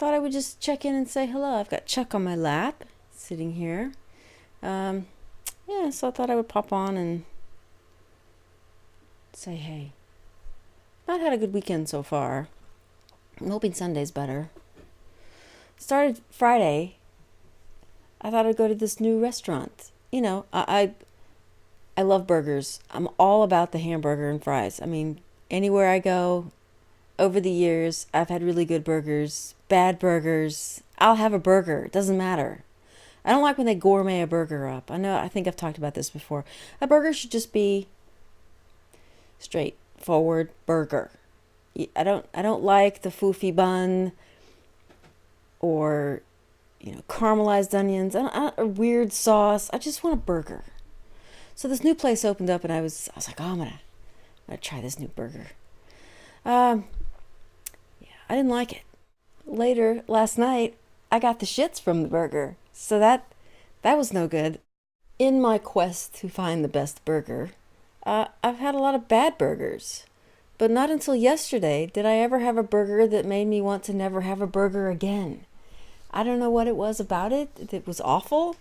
thought I would just check in and say hello. I've got Chuck on my lap, sitting here. Yeah, so I thought I would pop on and say hey. Not had a good weekend so far. I'm hoping Sunday's better. Started Friday. I thought I'd go to this new restaurant. You know, I love burgers. I'm all about the hamburger and fries. I mean, anywhere I go, over the years, I've had really good burgers, bad burgers. I'll have a burger. It doesn't matter. I don't like when they gourmet a burger up. I think I've talked about this before. A burger should just be straightforward burger. I don't like the foofy bun or caramelized onions. A weird sauce. I just want a burger. So this new place opened up, and I was like, oh, I'm gonna try this new burger. Yeah, I didn't like it. Later last night, I got the shits from the burger, so that was no good. In my quest to find the best burger, I've had a lot of bad burgers, but not until yesterday did I ever have a burger that made me want to never have a burger again. I don't know what it was about it. It was awful.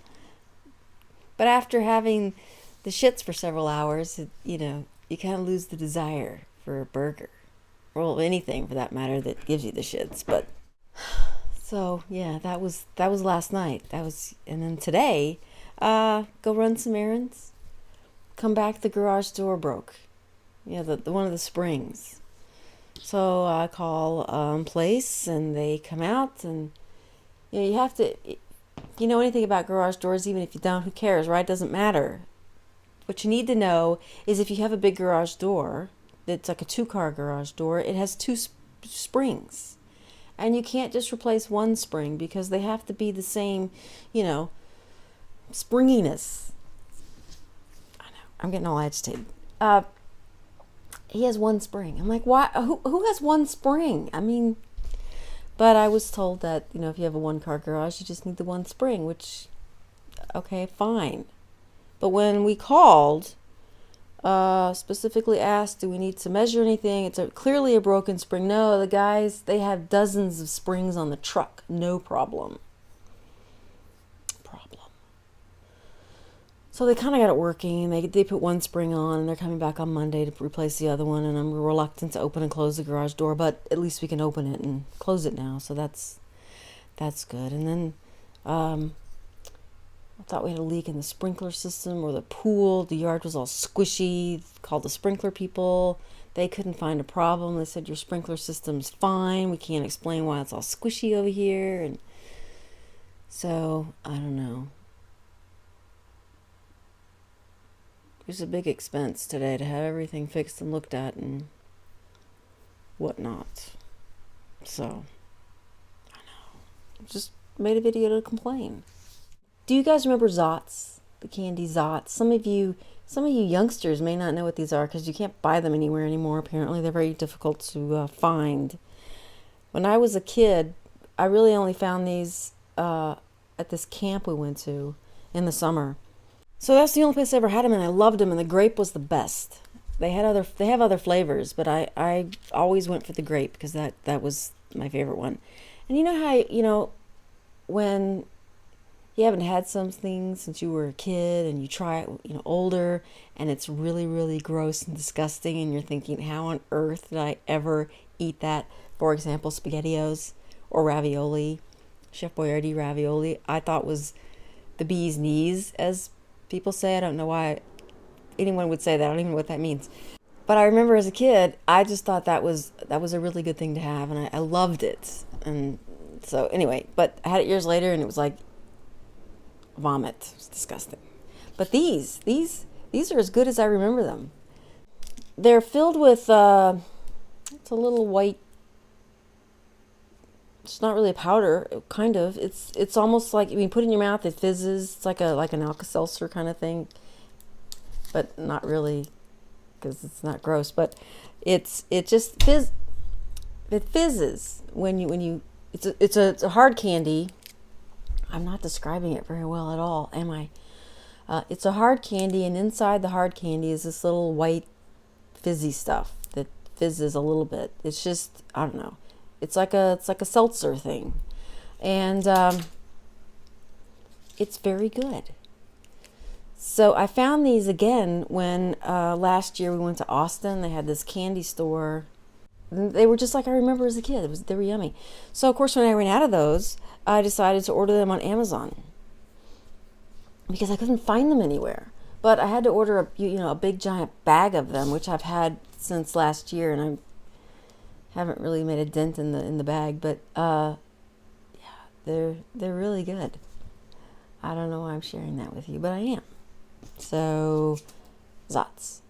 But after having the shits for several hours, you kind of lose the desire for a burger. Well, anything for that matter that gives you the shits. But so yeah, that was last night. And then today, go run some errands. Come back, the garage door broke. Yeah, the one of the springs. So I call place, and they come out, and you have to. If you know anything about garage doors, even if you don't, who cares, right? It doesn't matter. What you need to know is if you have a big garage door, it's like a 2-car garage door, it has 2 springs. And you can't just replace one spring because they have to be the same, springiness. I know, I'm getting all agitated. He has 1 spring. I'm like, why? Who has 1 spring? I mean, but I was told that, if you have a 1-car garage, you just need the 1 spring, which, okay, fine. But when we called, specifically asked, do we need to measure anything? It's clearly a broken spring. No, the guys, they have dozens of springs on the truck. No problem. So they kind of got it working. They put 1 spring on, and they're coming back on Monday to replace the other one. And I'm reluctant to open and close the garage door, but at least we can open it and close it now. So that's good. And then I thought we had a leak in the sprinkler system or the pool. The yard was all squishy. Called the sprinkler people. They couldn't find a problem. They said your sprinkler system's fine. We can't explain why it's all squishy over here. And so I don't know. It was a big expense today to have everything fixed and looked at and whatnot. So, I know. Just made a video to complain. Do you guys remember Zots? The candy Zots? Some of you youngsters may not know what these are because you can't buy them anywhere anymore. Apparently, they're very difficult to find. When I was a kid, I really only found these at this camp we went to in the summer. So that's the only place I ever had them, and I loved them, and the grape was the best. They have other flavors, but I always went for the grape because that was my favorite one. And you know how, when you haven't had something since you were a kid and you try it, older, and it's really, really gross and disgusting, and you're thinking, how on earth did I ever eat that? For example, SpaghettiOs or ravioli, Chef Boyardee ravioli, I thought was the bee's knees, as people say. I don't know why anyone would say that. I don't even know what that means. But I remember as a kid, I just thought that was a really good thing to have, and I loved it. And so anyway, but I had it years later, and it was like vomit. It's disgusting. But these are as good as I remember them. They're filled with it's a little white. It's not really a powder, kind of. It's almost like, when you put it in your mouth, it fizzes. It's like an Alka-Seltzer kind of thing, but not really, because it's not gross. But it just fizz. It fizzes when you. It's a hard candy. I'm not describing it very well at all, am I? It's a hard candy, and inside the hard candy is this little white fizzy stuff that fizzes a little bit. It's just, I don't know. It's like a seltzer thing. And it's very good. So I found these again when last year we went to Austin. They had this candy store. They were just like I remember as a kid. They were yummy. So of course when I ran out of those, I decided to order them on Amazon because I couldn't find them anywhere. But I had to order a big giant bag of them, which I've had since last year, and I haven't really made a dent in the bag. But yeah, they're really good. I don't know why I'm sharing that with you, but I am. So, Zots.